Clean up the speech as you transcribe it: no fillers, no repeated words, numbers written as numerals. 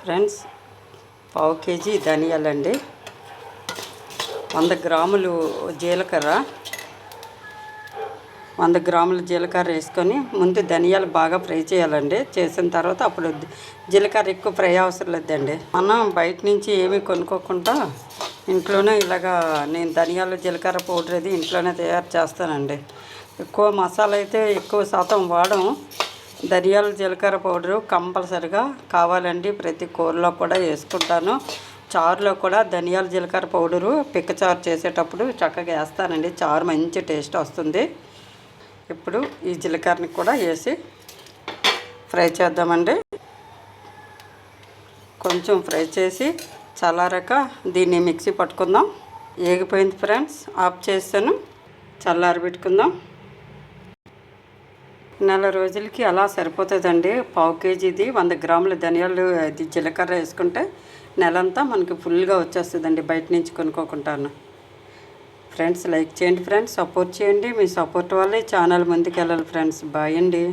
Friends, పావు KG ధనియాలండి, 100 గ్రాములు జీలకర్ర, 100 గ్రాముల జీలకర్ర వేసుకొని ముందు ధనియాలు బాగా ఫ్రై చేయాలండి. చేసిన తర్వాత అప్పుడు జీలకర్ర ఎక్కువ ఫ్రై అవసరం లేదండి. మనం బయట నుంచి ఏమీ కొనుక్కోకుండా ఇంట్లోనే ఇలాగా నేను ధనియాలు జీలకర్ర పౌడర్ అది ఇంట్లోనే తయారు చేస్తానండి. ఎక్కువ మసాలా అయితే ఎక్కువ శాతం వాడడం. ధనియాలు జీలకర్ర పౌడరు కంపల్సరిగా కావాలండి. ప్రతి కూరలో కూడా వేసుకుంటాను. చారులో కూడా ధనియాల జీలకర్ర పౌడరు పిక్క చారు చేసేటప్పుడు చక్కగా వేస్తానండి. చారు మంచి టేస్ట్ వస్తుంది. ఇప్పుడు ఈ జీలకర్రని కూడా వేసి ఫ్రై చేద్దామండి. కొంచెం ఫ్రై చేసి చల్లారాక దీన్ని మిక్సీ పట్టుకుందాం. ఏగిపోయింది ఫ్రెండ్స్, ఆఫ్ చేస్తాను. చల్లారబెట్టుకుందాం. నెల రోజులకి అలా సరిపోతుందండి. పావు కేజీది 100 గ్రాముల ధనియాలు అది జీలకర్ర వేసుకుంటే నెలంతా మనకి ఫుల్గా వచ్చేస్తుందండి బయట నుంచి కొనుక్కోకుంటాను. ఫ్రెండ్స్, లైక్ చేయండి ఫ్రెండ్స్, సపోర్ట్ చేయండి. మీ సపోర్ట్ వల్లే ఛానల్ ముందుకు వెళ్ళాలి ఫ్రెండ్స్. బాయ్ అండి.